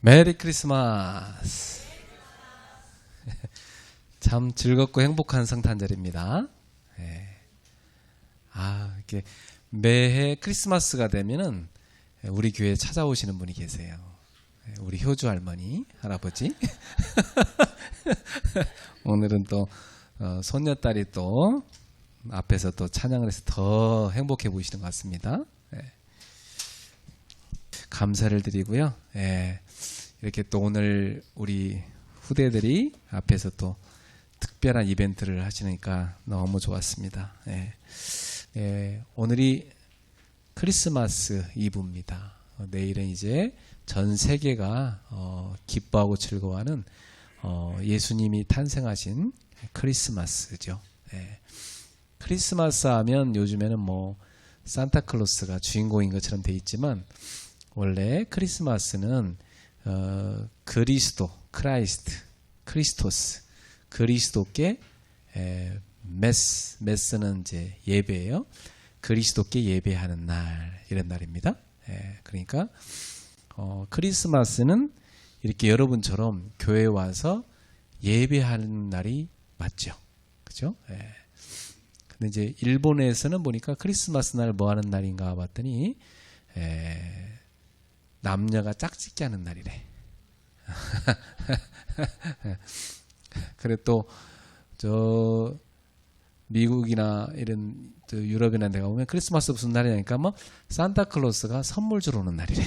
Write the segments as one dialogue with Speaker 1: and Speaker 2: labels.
Speaker 1: 메리 크리스마스. 참 즐겁고 행복한 성탄절입니다. 이렇게 매해 크리스마스가 되면은 우리 교회에 찾아오시는 분이 계세요. 우리 효주 할머니, 할아버지. 오늘은 또 손녀딸이 또 앞에서 또 찬양을 해서 더 행복해 보이시는 것 같습니다. 감사를 드리고요. 이렇게 또 오늘 우리 후대들이 앞에서 또 특별한 이벤트를 하시니까 너무 좋았습니다. 오늘이 크리스마스 이브입니다. 내일은 이제 전 세계가 기뻐하고 즐거워하는 예수님이 탄생하신 크리스마스죠. 크리스마스 하면 요즘에는 뭐 산타클로스가 주인공인 것처럼 돼 있지만 원래 크리스마스는 그리스도, 크리스토스, 그리스도께 메스는 이제 예배예요. 그리스도께 예배하는 날, 이런 날입니다. 그러니까 크리스마스는 이렇게 여러분처럼 교회에 와서 예배하는 날이 맞죠, 그죠? 근데 이제 일본에서는 보니까 크리스마스 날 뭐 하는 날인가 봤더니 남녀가 짝짓기 하는 날이래. 그래 또 저 미국이나 이런 유럽이나 데가 보면 크리스마스 무슨 날이냐니까 뭐 산타클로스가 선물 주러 오는 날이래.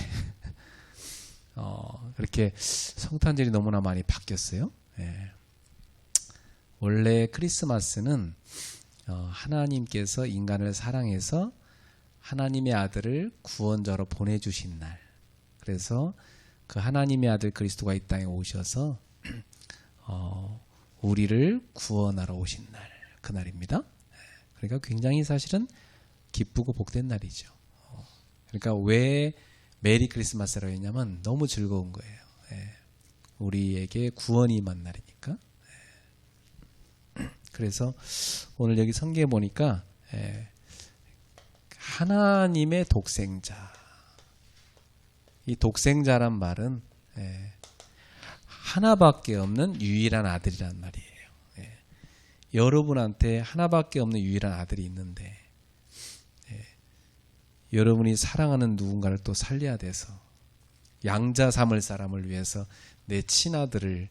Speaker 1: 그렇게 성탄절이 너무나 많이 바뀌었어요. 원래 크리스마스는 하나님께서 인간을 사랑해서 하나님의 아들을 구원자로 보내주신 날. 그래서 그 하나님의 아들 그리스도가 이 땅에 오셔서 우리를 구원하러 오신 날, 그날입니다. 그러니까 굉장히 사실은 기쁘고 복된 날이죠. 그러니까 왜 메리 크리스마스라고 했냐면 너무 즐거운 거예요. 우리에게 구원이 임한 날이니까. 그래서 오늘 여기 성경에 보니까 하나님의 독생자, 이 독생자란 말은 하나밖에 없는 유일한 아들이란 말이에요. 여러분한테 하나밖에 없는 유일한 아들이 있는데 여러분이 사랑하는 누군가를 또 살려야 돼서 양자 삼을 사람을 위해서 내 친아들을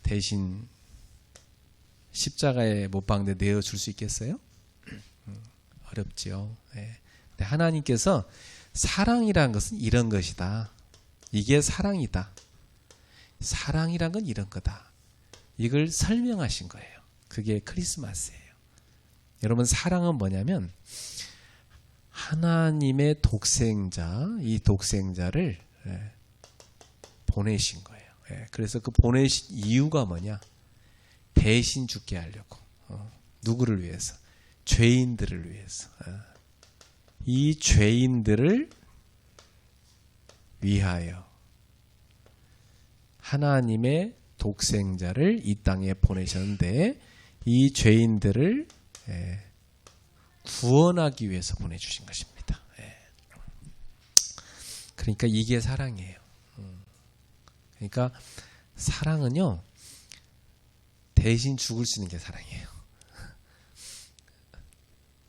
Speaker 1: 대신 십자가에 못 박는데 내어줄 수 있겠어요? 어렵지요. 하나님께서 사랑이란 것은 이런 것이다. 이게 사랑이다. 사랑이란 건 이런 거다. 이걸 설명하신 거예요. 그게 크리스마스예요. 여러분, 사랑은 뭐냐면 하나님의 독생자, 이 독생자를 보내신 거예요. 그래서 그 보내신 이유가 뭐냐? 대신 죽게 하려고. 누구를 위해서? 죄인들을 위해서. 이 죄인들을 위하여 하나님의 독생자를 이 땅에 보내셨는데 이 죄인들을 구원하기 위해서 보내주신 것입니다. 그러니까 이게 사랑이에요. 그러니까 사랑은요, 대신 죽을 수 있는 게 사랑이에요.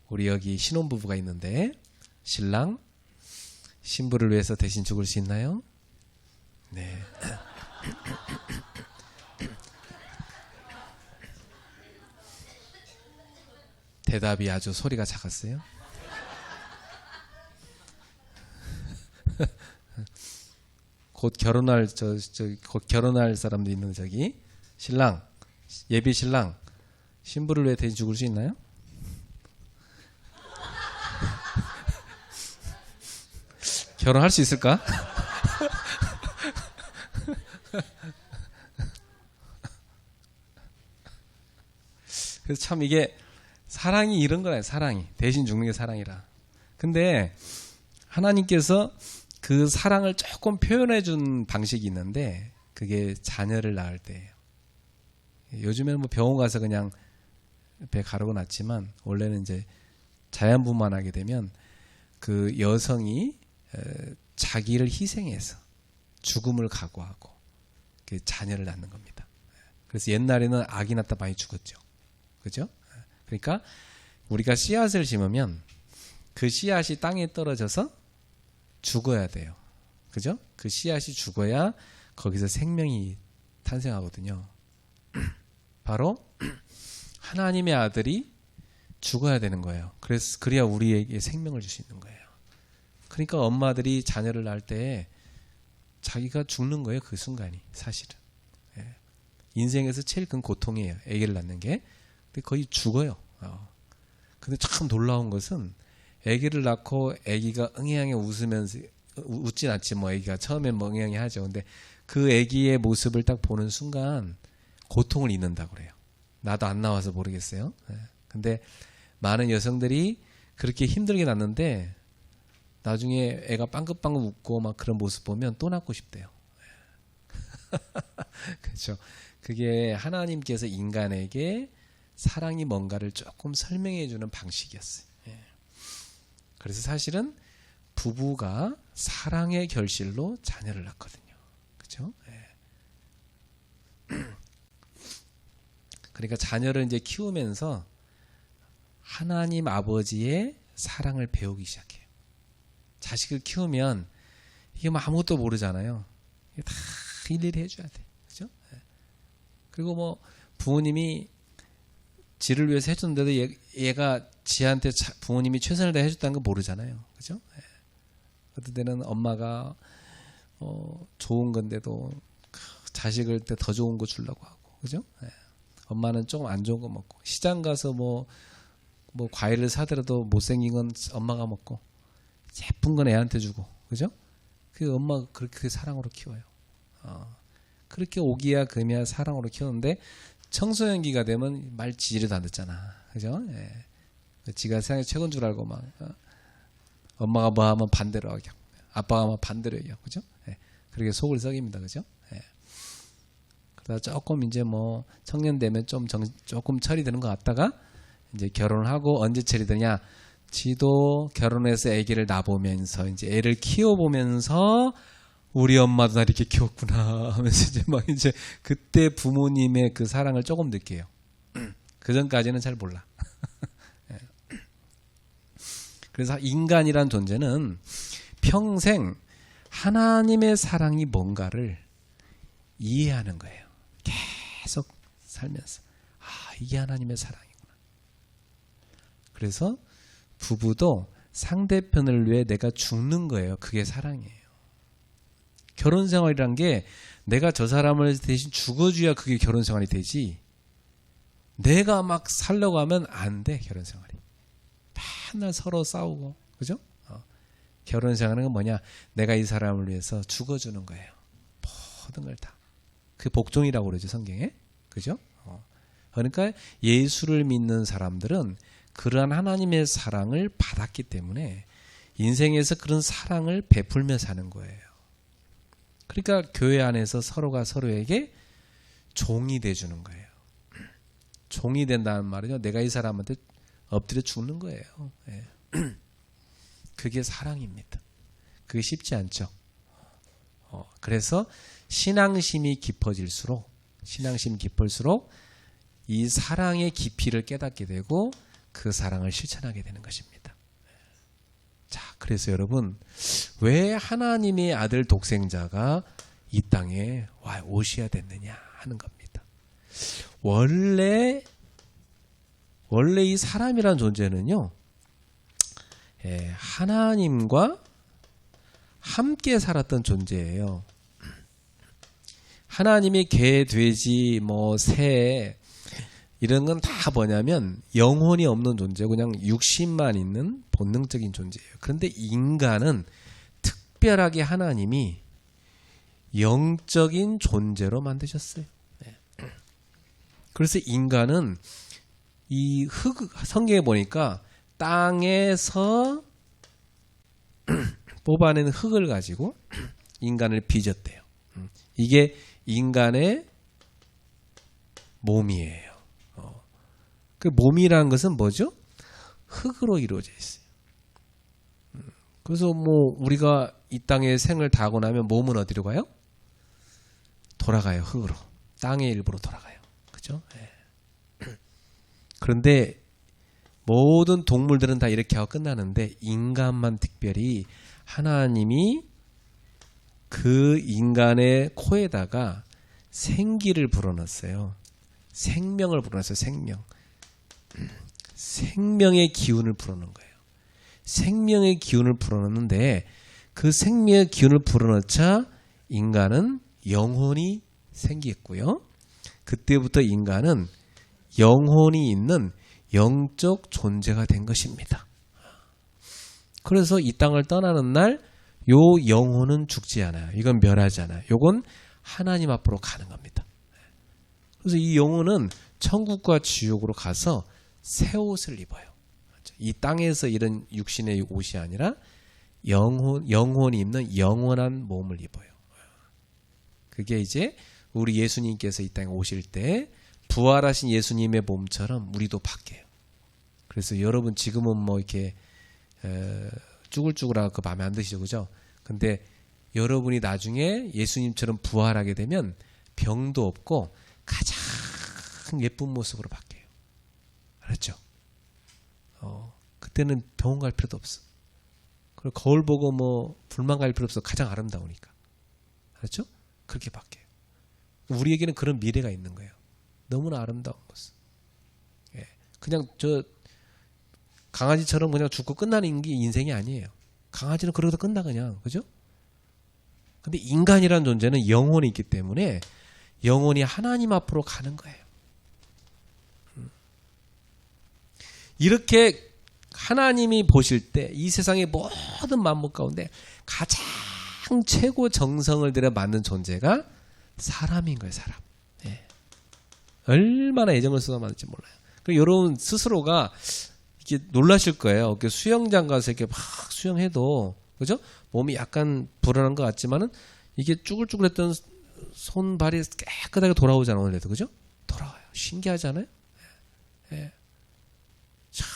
Speaker 1: 우리 여기 신혼부부가 있는데 신랑 신부를 위해서 대신 죽을 수 있나요? 네. 대답이 아주 소리가 작았어요. 곧 결혼할 곧 결혼할 사람도 있는 저기 신랑, 예비 신랑 신부를 위해 대신 죽을 수 있나요? 결혼할 수 있을까? 그래서 참 이게 사랑이 이런 거예요. 사랑이 대신 죽는 게 사랑이라. 근데 하나님께서 그 사랑을 조금 표현해 준 방식이 있는데 그게 자녀를 낳을 때예요. 요즘에는 뭐 병원 가서 그냥 배 가르고 낳지만 원래는 이제 자연분만하게 되면 그 여성이 자기를 희생해서 죽음을 각오하고 그 자녀를 낳는 겁니다. 그래서 옛날에는 아기 낳다 많이 죽었죠. 그죠? 그러니까 우리가 씨앗을 심으면 그 씨앗이 땅에 떨어져서 죽어야 돼요. 그죠? 그 씨앗이 죽어야 거기서 생명이 탄생하거든요. 바로 하나님의 아들이 죽어야 되는 거예요. 그래야 우리에게 생명을 줄 수 있는 거예요. 그러니까 엄마들이 자녀를 낳을 때 자기가 죽는 거예요. 그 순간이 사실은. 예. 인생에서 제일 큰 고통이에요. 아기를 낳는 게. 근데 거의 죽어요. 근데 참 놀라운 것은 아기를 낳고 아기가 응애응애 웃으면서 웃진 않지 뭐 아기가 처음엔 뭐 응애응애 하죠. 근데 그 아기의 모습을 딱 보는 순간 고통을 잊는다고 그래요. 나도 안 나와서 모르겠어요. 예. 근데 많은 여성들이 그렇게 힘들게 낳는데 나중에 애가 빵긋빵긋 웃고 막 그런 모습 보면 또 낳고 싶대요. 그렇죠. 그게 하나님께서 인간에게 사랑이 뭔가를 조금 설명해 주는 방식이었어요. 예. 그래서 사실은 부부가 사랑의 결실로 자녀를 낳거든요. 그렇죠? 예. 그러니까 자녀를 이제 키우면서 하나님 아버지의 사랑을 배우기 시작해요. 자식을 키우면 이게 뭐 아무것도 모르잖아요. 이게 다 일일이 해줘야 돼. 그죠? 그리고 뭐 부모님이 지를 위해서 해줬는데도 얘가 지한테 부모님이 최선을 다해 해줬다는 거 모르잖아요. 그죠? 어떤 때는 엄마가 좋은 건데도 자식을 때 더 좋은 거 주려고 하고. 그죠? 엄마는 조금 안 좋은 거 먹고. 시장 가서 뭐 과일을 사더라도 못생긴 건 엄마가 먹고 예쁜 건 애한테 주고. 그죠? 그 엄마가 그렇게 사랑으로 키워요. 그렇게 오기야 금이야 사랑으로 키우는데 청소년기가 되면 말 지지도 안 듣잖아. 그죠? 예. 지가 세상에 최고인 줄 알고 막 엄마가 뭐 하면 반대로 하고 아빠가 하면 반대로 해요. 그죠? 예. 그렇게 속을 썩입니다. 그죠? 예. 그러다 조금 이제 뭐 청년 되면 조금 철이 드는 것 같다가 이제 결혼을 하고 언제 철이 드냐? 지도 결혼해서 아기를 낳아보면서 이제 애를 키워보면서 우리 엄마도 나 이렇게 키웠구나 하면서 이제 막 이제 그때 부모님의 그 사랑을 조금 느껴요. 그 전까지는 잘 몰라. 그래서 인간이란 존재는 평생 하나님의 사랑이 뭔가를 이해하는 거예요. 계속 살면서 이게 하나님의 사랑이구나. 그래서 부부도 상대편을 위해 내가 죽는 거예요. 그게 사랑이에요. 결혼 생활이란 게 내가 저 사람을 대신 죽어줘야 그게 결혼 생활이 되지. 내가 막 살려고 하면 안 돼. 결혼 생활이. 맨날 서로 싸우고. 그죠? 결혼 생활은 뭐냐? 내가 이 사람을 위해서 죽어주는 거예요. 모든 걸 다. 그게 복종이라고 그러죠. 성경에. 그죠? 그러니까 예수를 믿는 사람들은 그러한 하나님의 사랑을 받았기 때문에 인생에서 그런 사랑을 베풀며 사는 거예요. 그러니까 교회 안에서 서로가 서로에게 종이 돼주는 거예요. 종이 된다는 말은요. 내가 이 사람한테 엎드려 죽는 거예요. 예. 그게 사랑입니다. 그게 쉽지 않죠. 그래서 신앙심이 깊어질수록 이 사랑의 깊이를 깨닫게 되고 그 사랑을 실천하게 되는 것입니다. 자, 그래서 여러분 왜 하나님의 아들 독생자가 이 땅에 오셔야 됐느냐 하는 겁니다. 원래 이 사람이란 존재는요, 하나님과 함께 살았던 존재예요. 하나님이 개, 돼지, 새 이런 건 다 뭐냐면 영혼이 없는 존재고 그냥 육신만 있는 본능적인 존재예요. 그런데 인간은 특별하게 하나님이 영적인 존재로 만드셨어요. 그래서 인간은 이 성경에 보니까 땅에서 뽑아낸 흙을 가지고 인간을 빚었대요. 이게 인간의 몸이에요. 그 몸이라는 것은 뭐죠? 흙으로 이루어져 있어요. 그래서 우리가 이 땅에 생을 다하고 나면 몸은 어디로 가요? 돌아가요. 흙으로. 땅의 일부로 돌아가요. 그죠? 예. 그런데 모든 동물들은 다 이렇게 하고 끝나는데 인간만 특별히 하나님이 그 인간의 코에다가 생기를 불어넣었어요. 생명을 불어넣었어요. 생명. 생명의 기운을 불어넣은 거예요. 생명의 기운을 불어넣는데 그 생명의 기운을 불어넣자 인간은 영혼이 생겼고요. 그때부터 인간은 영혼이 있는 영적 존재가 된 것입니다. 그래서 이 땅을 떠나는 날 요 영혼은 죽지 않아요. 이건 멸하지 않아요. 요건 하나님 앞으로 가는 겁니다. 그래서 이 영혼은 천국과 지옥으로 가서 새 옷을 입어요. 이 땅에서 이런 육신의 옷이 아니라 영혼이 입는 영원한 몸을 입어요. 그게 이제 우리 예수님께서 이 땅에 오실 때 부활하신 예수님의 몸처럼 우리도 바뀌어요. 그래서 여러분 지금은 뭐 이렇게 쭈글쭈글하고 그 마음에 안 드시죠, 그죠? 근데 여러분이 나중에 예수님처럼 부활하게 되면 병도 없고 가장 예쁜 모습으로 바뀌어요. 알았죠? 그때는 병원 갈 필요도 없어. 그리고 거울 보고 뭐 불만 갈 필요 없어. 가장 아름다우니까. 알았죠? 그렇게 바뀌어요. 우리에게는 그런 미래가 있는 거예요. 너무나 아름다운 모습. 예. 그냥 저 강아지처럼 그냥 죽고 끝나는 게 인생이 아니에요. 강아지는 그러다 끝나 그냥. 그죠? 근데 인간이라는 존재는 영혼이 있기 때문에 영혼이 하나님 앞으로 가는 거예요. 이렇게 하나님이 보실 때 이 세상의 모든 만물 가운데 가장 최고 정성을 들여 만든 존재가 사람인 거예요. 사람. 네. 얼마나 애정을 쏟아 만들지 몰라요. 그리고 여러분 스스로가 이렇게 놀라실 거예요. 이렇게 수영장 가서 이렇게 막 수영해도 그죠? 몸이 약간 불안한 것 같지만은 이게 쭈글쭈글했던 손발이 깨끗하게 돌아오잖아요. 오늘도 그죠? 돌아와요. 신기하잖아요. 네. 참,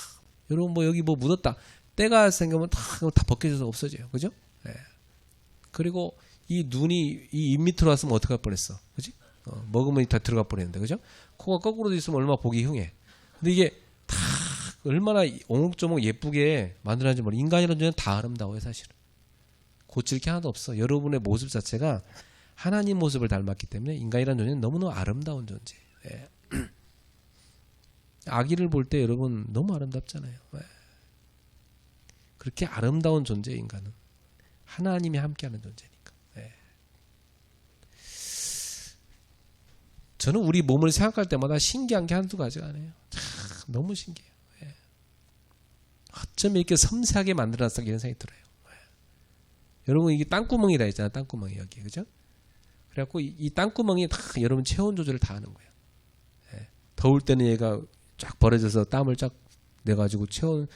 Speaker 1: 여러분 뭐 여기 뭐 묻었다. 때가 생기면 다 벗겨져서 없어져요. 그죠? 네. 그리고 이 눈이 이 입 밑으로 왔으면 어떡할 뻔했어. 그지? 먹으면 다 들어가 뻔했는데. 그죠? 코가 거꾸로 돼 있으면 얼마나 보기 흉해. 근데 이게 다 얼마나 오목조목 예쁘게 만들어놨는지 몰라. 인간이라는 존재는 다 아름다워요. 사실은. 고칠 게 하나도 없어. 여러분의 모습 자체가 하나님 모습을 닮았기 때문에 인간이라는 존재는 너무너무 아름다운 존재. 예. 아기를 볼 때 여러분 너무 아름답잖아요. 예. 그렇게 아름다운 존재 인간은 하나님이 함께하는 존재니까. 예. 저는 우리 몸을 생각할 때마다 신기한 게 한두 가지가 아니에요. 참 너무 신기해요. 예. 어쩜 이렇게 섬세하게 만들어놨을까 이런 생각이 들어요. 예. 여러분 이게 땅구멍이라 했잖아요. 땅구멍이 여기 그죠? 그래갖고 이 땅구멍이 다 여러분 체온 조절을 다 하는 거예요. 예. 더울 때는 얘가 쫙 벌어져서 땀을 쫙 내가지고 체온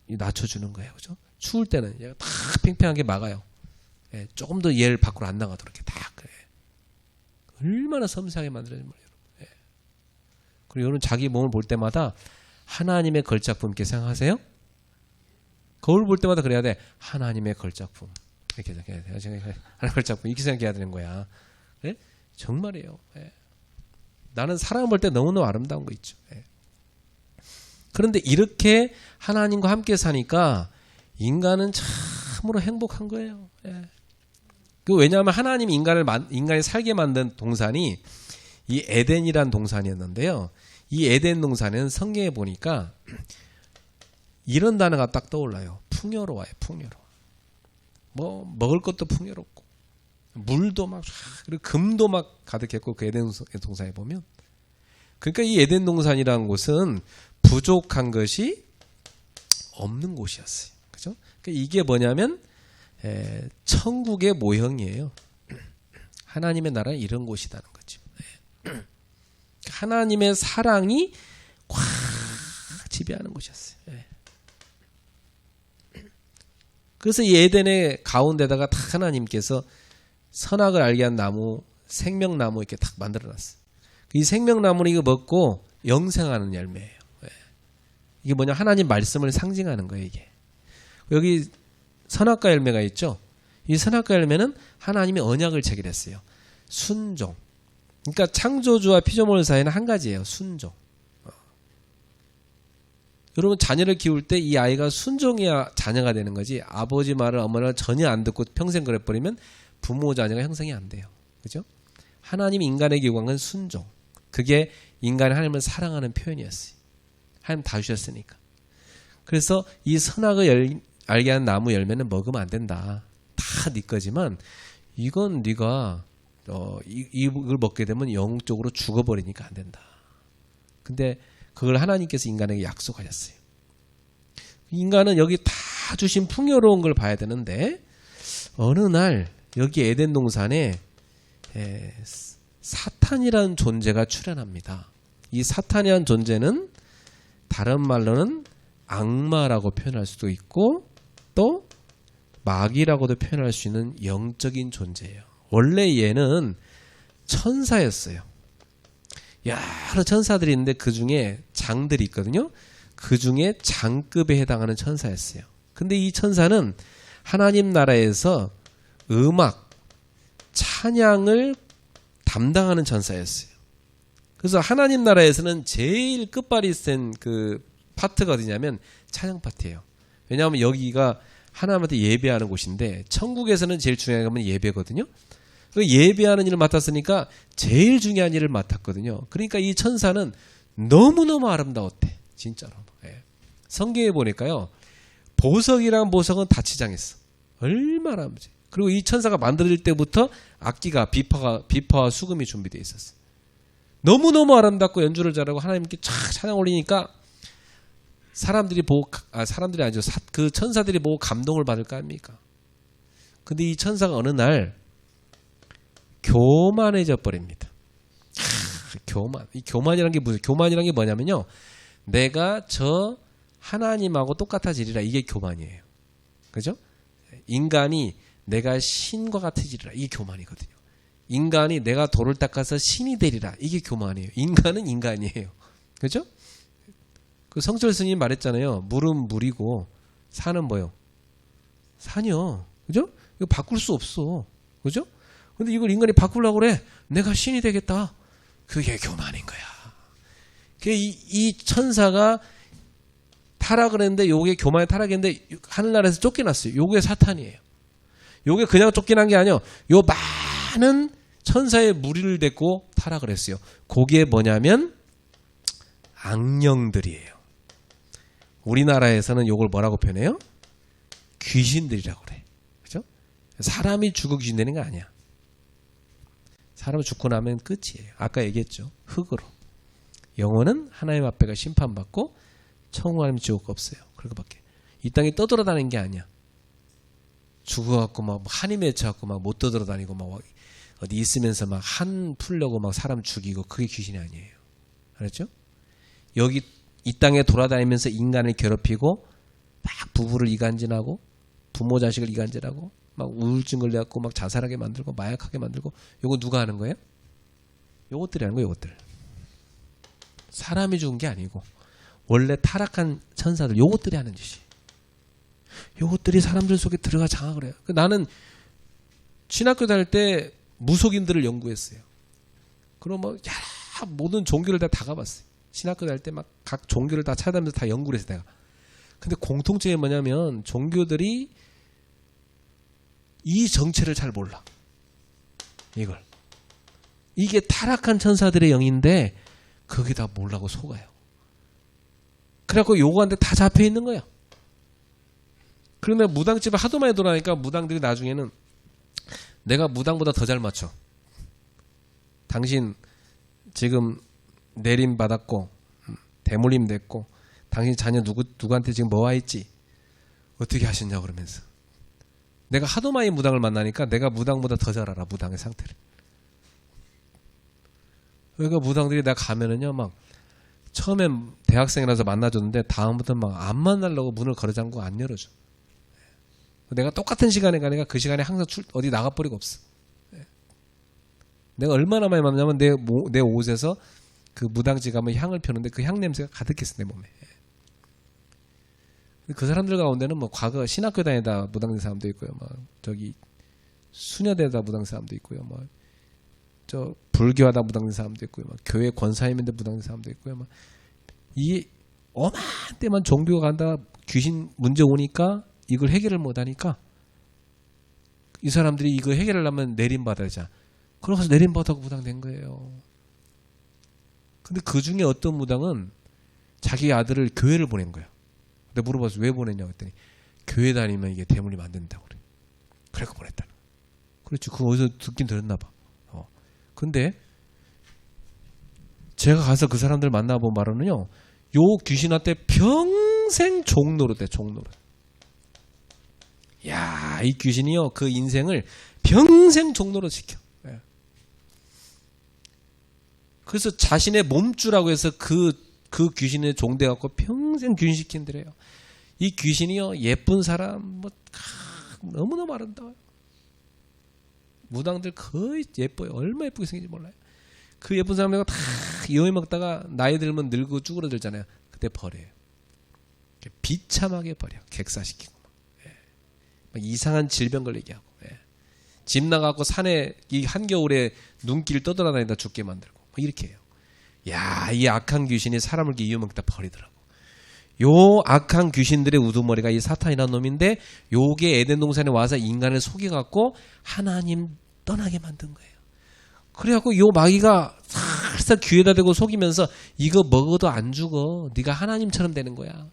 Speaker 1: 낮춰주는 거예요. 그죠? 추울 때는 얘가 다 팽팽하게 막아요. 예. 조금 더 얘를 밖으로 안 나가도록 이렇게 다. 예. 얼마나 섬세하게 만들어진 거예요. 예. 그리고 여러분 자기 몸을 볼 때마다 하나님의 걸작품 이렇게 생각하세요? 거울 볼 때마다 그래야 돼. 하나님의 걸작품. 이렇게 생각해야 돼요. 하나님의 걸작품. 이렇게 생각해야 되는 거야. 예? 정말이에요. 예. 나는 사람 볼 때 너무너무 아름다운 거 있죠. 예. 그런데 이렇게 하나님과 함께 사니까 인간은 참으로 행복한 거예요. 예. 왜냐하면 하나님이 인간이 살게 만든 동산이 이 에덴이란 동산이었는데요. 이 에덴 동산에는 성경에 보니까 이런 단어가 딱 떠올라요. 풍요로워요. 풍요로워. 뭐 먹을 것도 풍요롭고 물도 막 그리고 금도 막 가득했고 그 에덴 동산에 보면 그러니까 이 에덴 동산이라는 곳은 부족한 것이 없는 곳이었어요. 그죠? 그러니까 이게 뭐냐면 천국의 모형이에요. 하나님의 나라는 이런 곳이라는 거죠. 하나님의 사랑이 꽉 지배하는 곳이었어요. 그래서 이 에덴의 가운데다가 다 하나님께서 선악을 알게 한 나무, 생명나무 이렇게 딱 만들어놨어요. 이 생명나무는 이거 먹고 영생하는 열매예요. 이게 뭐냐? 하나님 말씀을 상징하는 거예요. 이게 여기 선악과 열매가 있죠. 이 선악과 열매는 하나님이 언약을 체결했어요. 순종. 그러니까 창조주와 피조물 사이는 한 가지예요. 순종. 여러분 자녀를 키울 때 이 아이가 순종해야 자녀가 되는 거지 아버지 말을 어머니 말을 전혀 안 듣고 평생 그래버리면 부모 자녀가 형성이 안 돼요. 그죠? 하나님 인간에게 요구한 건 순종. 그게 인간이 하나님을 사랑하는 표현이었어요. 하나님 다 주셨으니까. 그래서 이 선악을 알게 하는 나무 열매는 먹으면 안 된다. 다 네 거지만 이건 네가 이걸 먹게 되면 영적으로 죽어버리니까 안 된다. 근데 그걸 하나님께서 인간에게 약속하셨어요. 인간은 여기 다 주신 풍요로운 걸 봐야 되는데 어느 날 여기 에덴 동산에 사탄이라는 존재가 출현합니다. 이 사탄이라는 존재는 다른 말로는 악마라고 표현할 수도 있고 또 마귀라고도 표현할 수 있는 영적인 존재예요. 원래 얘는 천사였어요. 여러 천사들이 있는데 그 중에 장들이 있거든요. 그 중에 장급에 해당하는 천사였어요. 근데 이 천사는 하나님 나라에서 음악, 찬양을 담당하는 천사였어요. 그래서 하나님 나라에서는 제일 끝발이 센 그 파트가 어디냐면 찬양 파트예요. 왜냐하면 여기가 하나님한테 예배하는 곳인데 천국에서는 제일 중요한 건 예배거든요. 그 예배하는 일을 맡았으니까 제일 중요한 일을 맡았거든요. 그러니까 이 천사는 너무너무 아름다웠대. 진짜로. 예. 성경에 보니까요. 보석이란 보석은 다 치장했어. 얼마나 아름지. 그리고 이 천사가 만들어질 때부터 악기가 비파와 수금이 준비되어 있었어. 너무너무 아름답고 연주를 잘하고 하나님께 쫙 찬양 올리니까 사람들이 아니죠. 그 천사들이 보고 감동을 받을 거 아닙니까? 근데 이 천사가 어느 날 교만해져 버립니다. 교만. 이 교만이란 게 교만이란 게 뭐냐면요. 내가 저 하나님하고 똑같아지리라. 이게 교만이에요. 그죠? 인간이 내가 신과 같아지리라. 이게 교만이거든요. 인간이 내가 돌을 닦아서 신이 되리라. 이게 교만이에요. 인간은 인간이에요. 그죠? 그 성철 스님이 말했잖아요. 물은 물이고 산은 뭐요? 산이요. 그죠? 이거 바꿀 수 없어. 그죠? 근데 이걸 인간이 바꾸려고 그래. 내가 신이 되겠다. 그게 교만인 거야. 이 천사가 타락을 했는데 요게 교만의 타락인데 하늘나라에서 쫓겨났어요. 요게 사탄이에요. 요게 그냥 쫓겨난 게 아니에요. 요 많은 천사의 무리를 데리고 타락을 했어요. 그게 뭐냐면 악령들이에요. 우리나라에서는 요걸 뭐라고 표현해요? 귀신들이라고 그래. 그죠? 사람이 죽어 귀신 되는 거 아니야. 사람이 죽고 나면 끝이에요. 아까 얘기했죠. 흙으로. 영혼은 하나님 앞에가 심판받고 천국 지옥 없어요. 그렇게밖에. 이 땅에 떠돌아다니는 게 아니야. 죽어갖고 막 한이 맺혀갖고 막 못 떠돌아다니고 막 어디 있으면서 막 한 풀려고 막 사람 죽이고 그게 귀신이 아니에요. 알았죠? 여기 이 땅에 돌아다니면서 인간을 괴롭히고 막 부부를 이간질하고 부모 자식을 이간질하고 막 우울증 걸려갖고 막 자살하게 만들고 마약하게 만들고 요거 누가 하는 거예요? 요것들이 하는 거예요. 요것들. 사람이 죽은 게 아니고 원래 타락한 천사들 요것들이 하는 짓이. 요것들이 사람들 속에 들어가 장악을 해요. 나는 신학교 다닐 때 무속인들을 연구했어요. 그럼 뭐 모든 종교를 다 가봤어요. 신학교 다닐 때 막 각 종교를 다 찾아다니면서 다 연구를 했어요. 내가. 근데 공통점이 뭐냐면 종교들이 이 정체를 잘 몰라. 이걸. 이게 타락한 천사들의 영인데 그게 다 몰라고 속아요. 그래갖고 요거한테 다 잡혀 있는 거야. 그러면 무당집을 하도 많이 돌아다니까 무당들이 나중에는 내가 무당보다 더 잘 맞춰. 당신 지금 내림 받았고 대물림 됐고 당신 자녀 누구한테 지금 뭐 와 있지? 어떻게 하셨냐 그러면서 내가 하도 많이 무당을 만나니까 내가 무당보다 더 잘 알아. 무당의 상태를. 그러니까 무당들이 나 가면은요 막 처음엔 대학생이라서 만나줬는데 다음부터 막 안 만나려고 문을 걸어잠그고 안 열어줘. 내가 똑같은 시간에 가니까 그 시간에 항상 어디 나가버리고 없어. 내가 얼마나 많이 만나면 내 옷에서 그 무당집 가면 향을 펴는데 그 향 냄새가 가득했어 내 몸에. 그 사람들 가운데는 뭐 과거 신학교 다니다 무당 된 사람도 있고요. 막 저기 수녀대다 무당 사람도 있고요. 뭐 저 불교하다 무당된 사람도 있고요. 막 교회 권사님인데 무당된 사람도 있고요. 막 이 어마한 때만 종교가 간다 귀신 문제 오니까 이걸 해결을 못하니까 이 사람들이 이거 해결하려면 내림받아야죠. 그래서 내림받아고 무당된 거예요. 근데 그 중에 어떤 무당은 자기 아들을 교회를 보낸 거야. 근데 물어봐서 왜 보냈냐고 했더니 교회 다니면 이게 대물이 만든다고 그래. 그래서 보냈다는 거야. 그렇지. 그거 어디서 듣긴 들었나 봐. 근데 제가 가서 그 사람들 만나본 바로는요. 요 귀신한테 평생 종노릇 해. 종노릇. 야, 이 귀신이요. 그 인생을 평생 종노릇 시켜. 그래서 자신의 몸주라고 해서 그 귀신에 종돼갖고 평생 귀신시킨더래요. 이 귀신이요. 예쁜 사람 너무너무 아름다워요. 무당들 거의 예뻐요. 얼마나 예쁘게 생긴지 몰라요. 그 예쁜 사람들과 다 여행 먹다가 나이 들면 늙고 쭈그러들잖아요. 그때 버려요. 비참하게 버려. 객사시키고 막 이상한 질병 걸리게 하고 집 나가고 산에 이 한겨울에 눈길 떠돌아다니다 죽게 만들고 이렇게 해요. 야, 이 악한 귀신이 사람을 이렇게 이용먹다 버리더라고. 요 악한 귀신들의 우두머리가 이 사탄이라는 놈인데 요게 에덴 동산에 와서 인간을 속여갖고 하나님 떠나게 만든 거예요. 그래갖고 요 마귀가 살살 귀에다 대고 속이면서 이거 먹어도 안 죽어. 네가 하나님처럼 되는 거야.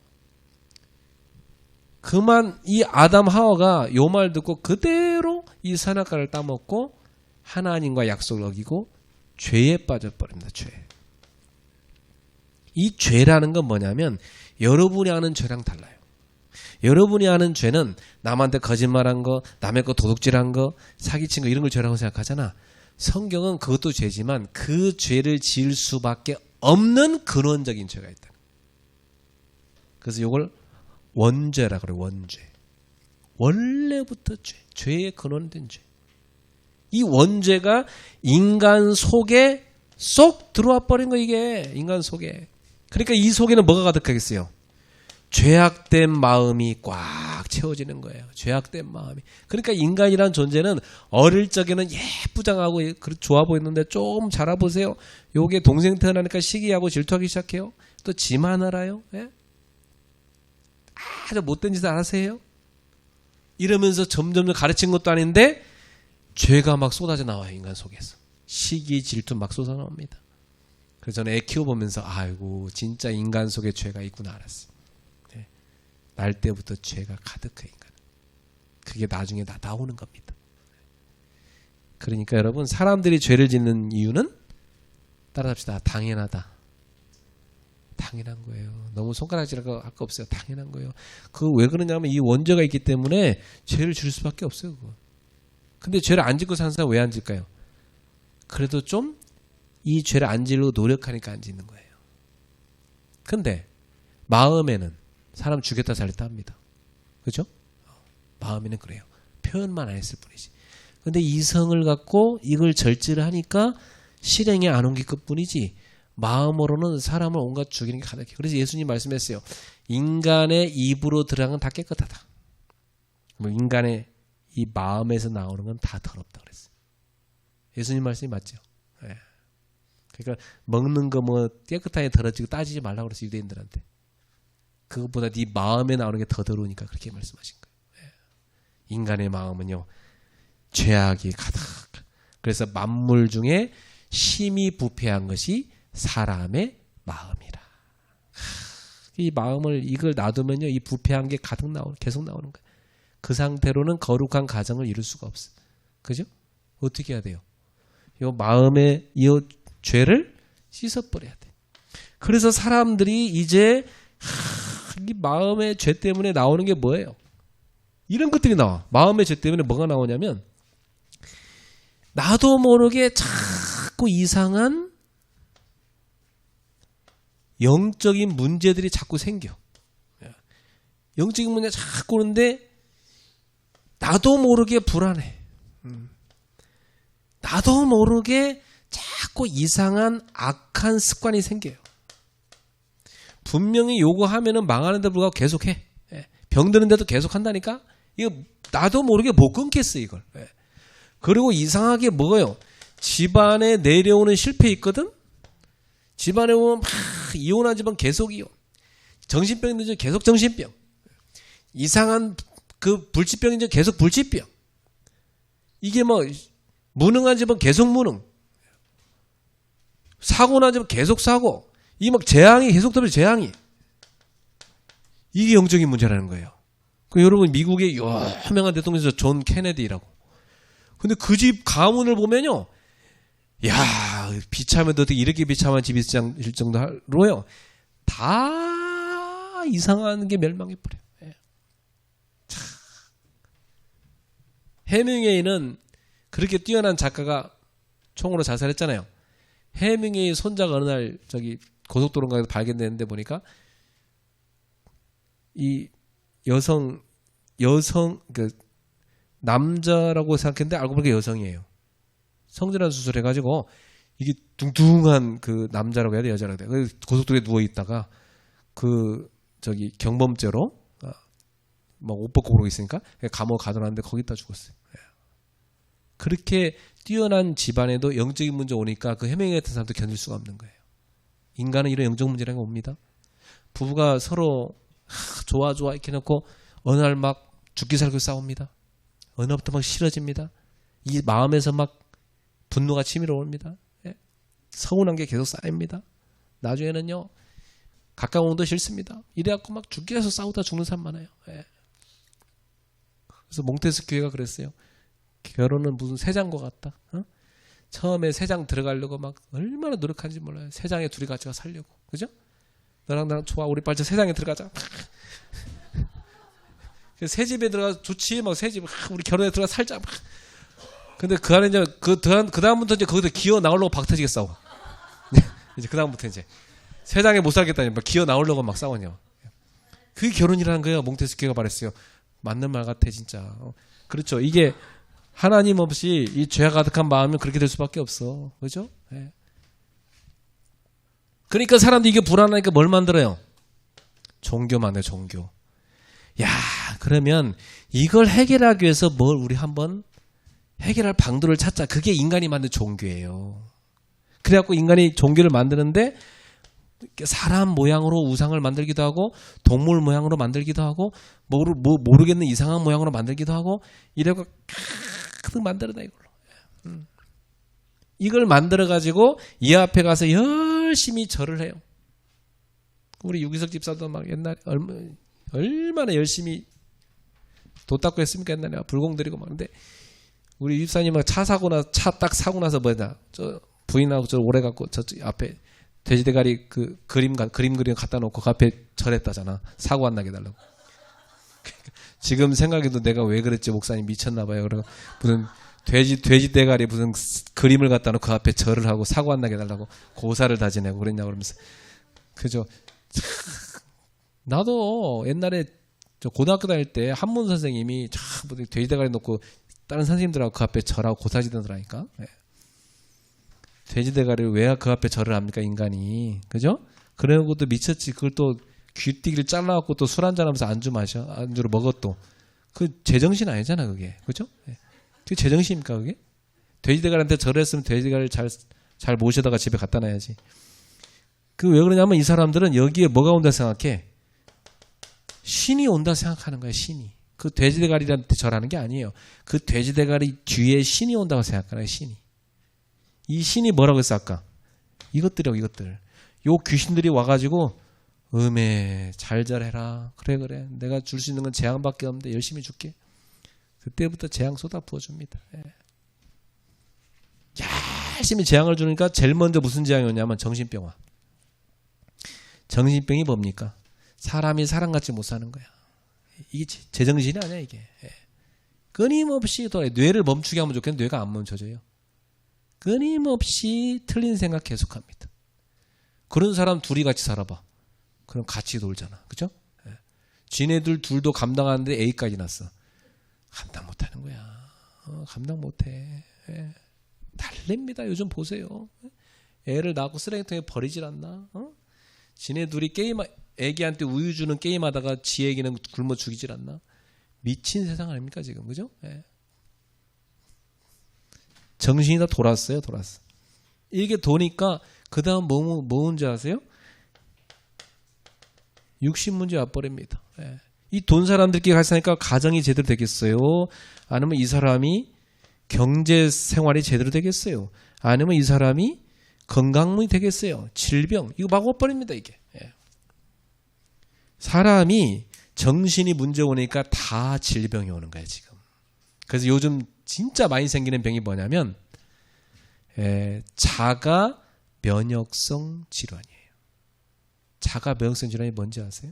Speaker 1: 그만 이 아담 하와가 요 말 듣고 그대로 이 선악과를 따먹고 하나님과 약속을 어기고 죄에 빠져버립니다. 죄. 이 죄라는 건 뭐냐면 여러분이 아는 죄랑 달라요. 여러분이 아는 죄는 남한테 거짓말한 거, 남의 거 도둑질한 거, 사기친 거 이런 걸 죄라고 생각하잖아. 성경은 그것도 죄지만 그 죄를 지을 수밖에 없는 근원적인 죄가 있다. 그래서 이걸 원죄라고 그래요. 원죄. 원래부터 죄. 죄의 근원된 죄. 이 원죄가 인간 속에 쏙 들어와 버린 거 이게. 인간 속에. 그러니까 이 속에는 뭐가 가득하겠어요? 죄악된 마음이 꽉 채워지는 거예요. 죄악된 마음이. 그러니까 인간이란 존재는 어릴 적에는 예쁘장하고 좋아 보이는데 조금 자라보세요. 요게 동생 태어나니까 시기하고 질투하기 시작해요. 또 지만 알아요. 예? 아주 못된 짓을 알아서 해요. 이러면서 점점 가르친 것도 아닌데 죄가 막 쏟아져 나와요. 인간 속에서. 시기 질투 막 쏟아나옵니다. 그래서 저는 애 키워보면서 아이고 진짜 인간 속에 죄가 있구나 알았어요. 네. 날 때부터 죄가 가득해 인간. 그게 나중에 다 나오는 겁니다. 그러니까 여러분 사람들이 죄를 짓는 이유는 따라합시다. 당연하다. 당연한 거예요. 너무 손가락질할 거 없어요. 당연한 거예요. 그 왜 그러냐면 이 원죄가 있기 때문에 죄를 지을 수밖에 없어요. 그거. 근데 죄를 안 짓고 사는 사람 왜 안 짓까요? 그래도 좀 이 죄를 안 지으려고 노력하니까 안 짓는 거예요. 근데 마음에는 사람 죽였다 살렸다 합니다. 그렇죠? 마음에는 그래요. 표현만 안 했을 뿐이지. 근데 이성을 갖고 이걸 절제를 하니까 실행에 안 옮길 것뿐이지 마음으로는 사람을 온갖 죽이는 게 가득해요. 그래서 예수님 말씀했어요. 인간의 입으로 들어간 건 다 깨끗하다. 뭐 인간의 이 마음에서 나오는 건 다 더럽다 그랬어요. 예수님 말씀이 맞죠? 네. 그러니까 먹는 거 뭐 깨끗하게 더러지고 따지지 말라고 그랬어요. 유대인들한테. 그것보다 네 마음에 나오는 게 더 더러우니까 그렇게 말씀하신 거예요. 네. 인간의 마음은요. 죄악이 가득. 그래서 만물 중에 심히 부패한 것이 사람의 마음이라. 이 마음을 이걸 놔두면요. 이 부패한 게 가득 계속 나오는 거예요. 그 상태로는 거룩한 가정을 이룰 수가 없어요. 그죠? 어떻게 해야 돼요? 이 마음의 이 죄를 씻어버려야 돼. 그래서 사람들이 이제 이 마음의 죄 때문에 나오는 게 뭐예요? 이런 것들이 나와. 마음의 죄 때문에 뭐가 나오냐면 나도 모르게 자꾸 이상한 영적인 문제들이 자꾸 생겨. 영적인 문제가 자꾸 오는데 나도 모르게 불안해. 나도 모르게 자꾸 이상한 악한 습관이 생겨요. 분명히 요거 하면은 망하는데 불구하고 계속해. 병드는데도 계속 한다니까? 이거 나도 모르게 못 끊겠어 이걸. 그리고 이상하게 먹어요. 집안에 내려오는 실패 있거든. 집안에 오면 막 이혼한 집은 계속 이혼. 정신병 있는 집 계속 정신병. 이상한 그 불치병인 집 계속 불치병. 이게 뭐 무능한 집은 계속 무능. 사고 난 집은 계속 사고. 이 막 재앙이 계속 되면 재앙이. 이게 영적인 문제라는 거예요. 그 여러분 미국의 유명한 대통령이죠. 존 케네디라고. 근데 그 집 가문을 보면요. 야, 비참해도 어떻게 이렇게 비참한 집이 있을 정도로요. 다 이상한 게 멸망해버려요. 예. 해밍웨이는 그렇게 뛰어난 작가가 총으로 자살했잖아요. 해밍웨이 손자가 어느 날 저기 고속도로가에서 발견됐는데 보니까 이 여성 그 남자라고 생각했는데 알고 보니까 여성이에요. 성전환 수술해가지고 이게 뚱뚱한 그 남자라고 해야 돼 여자라고 해야 돼. 고속도로에 누워 있다가 그 저기 경범죄로 막 옷 벗고 그러고 있으니까 감옥 가둬놨는데 거기다 죽었어요. 그렇게 뛰어난 집안에도 영적인 문제 오니까 그 해밍웨이 같은 사람도 견딜 수가 없는 거예요. 인간은 이런 영적 문제라는 거 옵니다. 부부가 서로 좋아 이렇게 해놓고 어느 날 막 죽기 살기 싸웁니다. 어느 날부터 막 싫어집니다. 이 마음에서 막 분노가 치밀어 옵니다. 예? 서운한 게 계속 쌓입니다. 나중에는요 가까운 온도 싫습니다. 이래갖고 막 죽기 위해서 싸우다 죽는 사람 많아요. 예. 그래서 몽테스큐에가 그랬어요. 결혼은 무슨 새장과 같다. 어? 처음에 새장 들어가려고 막 얼마나 노력하는지 몰라요. 새장에 둘이 같이 살려고. 그죠? 너랑 나랑 좋아. 우리 빨리 새장에 들어가자. 새 집에 들어가서 좋지. 막 새 집. 우리 결혼에 들어가 살자. 근데 그 안에 이제 그 다음부터 이제 거기서 기어 나오려고 박터지게 싸워. 이제 그 다음부터 이제 새장에 못 살겠다니 막 기어 나오려고 막 싸우냐. 그게 결혼이라는 거예요. 몽테스큐가 말했어요. 맞는 말 같아 진짜. 그렇죠. 이게 하나님 없이 이 죄가 가득한 마음은 그렇게 될 수밖에 없어. 그죠? 네. 그러니까 사람들이 이게 불안하니까 뭘 만들어요? 종교 만들어요. 종교. 야, 그러면 이걸 해결하기 위해서 뭘 우리 한번 해결할 방도를 찾자. 그게 인간이 만든 종교예요. 그래갖고 인간이 종교를 만드는데 사람 모양으로 우상을 만들기도 하고 동물 모양으로 만들기도 하고 모르겠는 이상한 모양으로 만들기도 하고 이래고 가득 만들어놔 이걸로. 이걸 만들어가지고 이 앞에 가서 열심히 절을 해요. 우리 유기석 집사도 막 옛날에 얼마나 열심히 도 닦고 했습니까? 옛날에 불공 드리고 막. 근데 우리 집사님은 차 딱 사고 나서 저 부인하고 저 오래 갖고 저쪽 앞에 돼지대가리 그 그림 갖다 놓고 그 앞에 절했다잖아. 사고 안 나게 달라고. 지금 생각해도 내가 왜 그랬지 목사님 미쳤나 봐요. 그래서 무슨 돼지 대가리 무슨 그림을 갖다 놓고 그 앞에 절을 하고 사고 안 나게 달라고 고사를 다 지내고 그랬냐 그러면서 그죠. 나도 옛날에 저 고등학교 다닐 때 한문 선생님이 참 돼지 대가리 놓고 다른 선생님들하고 그 앞에 절하고 고사 지내더라니까. 네. 돼지 대가리를 왜 그 앞에 절을 합니까 인간이. 그죠? 그런 것도 미쳤지. 그걸 또 귀띠기를 잘라갖고 또 술 한잔 하면서 안주를 먹어 또. 그 제정신 아니잖아 그게. 그죠? 네. 그게 제정신입니까 그게? 돼지 대가리한테 절했으면 돼지 대가리를 잘 모셔다가 집에 갖다 놔야지. 그 왜 그러냐면 이 사람들은 여기에 뭐가 온다 생각해? 신이 온다 생각하는 거야 신이. 그 돼지 대가리한테 절하는 게 아니에요. 그 돼지 대가리 뒤에 신이 온다고 생각하는 거야 신이. 이 신이 뭐라고 했어 아까? 이것들이라고 이것들. 요 귀신들이 와가지고 잘 잘해라. 그래 내가 줄 수 있는 건 재앙밖에 없는데 열심히 줄게. 그때부터 재앙 쏟아 부어줍니다. 예. 열심히 재앙을 주니까 제일 먼저 무슨 재앙이 오냐면 정신병 와. 정신병이 뭡니까? 사람이 사람같이 못 사는 거야. 이게 제정신이 아니야 이게. 예. 끊임없이 뇌를 멈추게 하면 좋겠는데 뇌가 안 멈춰져요. 끊임없이 틀린 생각 계속합니다. 그런 사람 둘이 같이 살아봐. 그럼 같이 놀잖아. 그죠? 예. 지네들 둘도 감당하는데 A까지 났어. 감당 못하는 거야. 감당 못해. 예. 달랩니다. 요즘 보세요. 애를 낳고 쓰레기통에 버리질 않나? 지네 둘이 애기한테 우유 주는 게임하다가 지 애기는 굶어 죽이질 않나? 미친 세상 아닙니까 지금. 그죠? 예. 정신이 다 돌았어요. 돌았어. 이게 도니까 그 다음 뭐 문제 아세요? 육신 문제 와버립니다. 예. 이 돈 사람들끼리 같이 사니까 가정이 제대로 되겠어요? 아니면 이 사람이 경제 생활이 제대로 되겠어요? 아니면 이 사람이 건강문이 되겠어요? 질병. 이거 막 와버립니다, 이게. 예. 사람이 정신이 문제 오니까 다 질병이 오는 거예요, 지금. 그래서 요즘 진짜 많이 생기는 병이 뭐냐면, 자가 면역성 질환이에요. 자가 면역성 질환이 뭔지 아세요?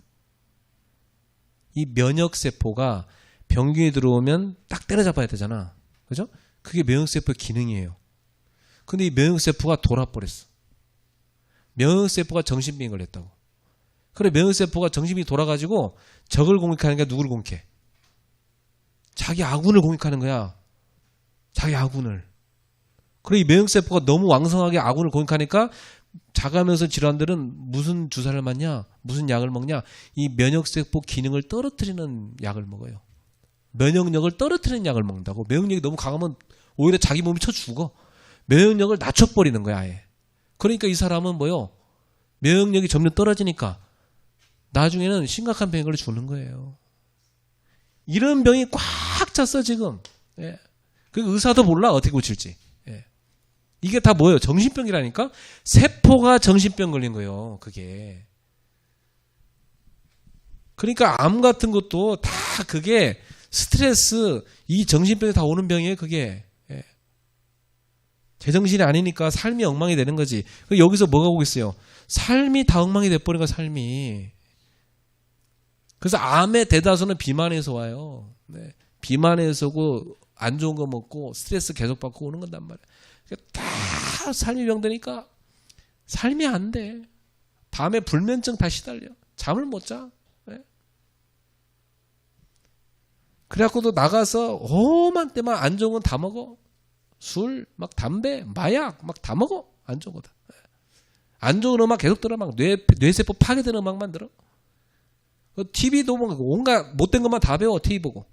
Speaker 1: 이 면역세포가 병균이 들어오면 딱 때려잡아야 되잖아. 그죠? 그게 면역세포의 기능이에요. 근데 이 면역세포가 돌아버렸어. 면역세포가 정신병이 걸렸다고. 그래, 면역세포가 정신이 돌아가지고 적을 공격하는 게 누구를 공격해? 자기 아군을 공격하는 거야. 자기 아군을. 그래, 이 면역세포가 너무 왕성하게 아군을 공격하니까 자가면서 질환들은 무슨 주사를 맞냐? 무슨 약을 먹냐? 이 면역세포 기능을 떨어뜨리는 약을 먹어요. 면역력을 떨어뜨리는 약을 먹는다고. 면역력이 너무 강하면 오히려 자기 몸이 쳐 죽어. 면역력을 낮춰버리는 거야, 아예. 그러니까 이 사람은 뭐요? 면역력이 점점 떨어지니까 나중에는 심각한 병에 걸려 죽는 거예요. 이런 병이 꽉 찼어, 지금. 예. 그 의사도 몰라, 어떻게 고칠지. 예. 이게 다 뭐예요? 정신병이라니까? 세포가 정신병 걸린 거예요, 그게. 그러니까 암 같은 것도 다 그게 스트레스, 이 정신병이 다 오는 병이에요, 그게. 예. 제정신이 아니니까 삶이 엉망이 되는 거지. 여기서 뭐가 오고 있어요? 삶이 다 엉망이 돼버린 거야, 삶이. 그래서 암의 대다수는 비만에서 와요. 네. 비만에서 오고 안 좋은 거 먹고 스트레스 계속 받고 오는 건단 말이야. 그러니까 다 삶이 병되니까 삶이 안 돼. 밤에 불면증 다 시달려. 잠을 못 자. 네. 그래갖고도 나가서 험한 때만 안 좋은 건 다 먹어. 술, 막 담배, 마약 막 다 먹어. 안 좋은 거다. 네. 안 좋은 음악 계속 들어. 막 뇌세포 파괴되는 음악만 들어. TV도 뭐 온갖 못된 것만 다 배워. TV 보고.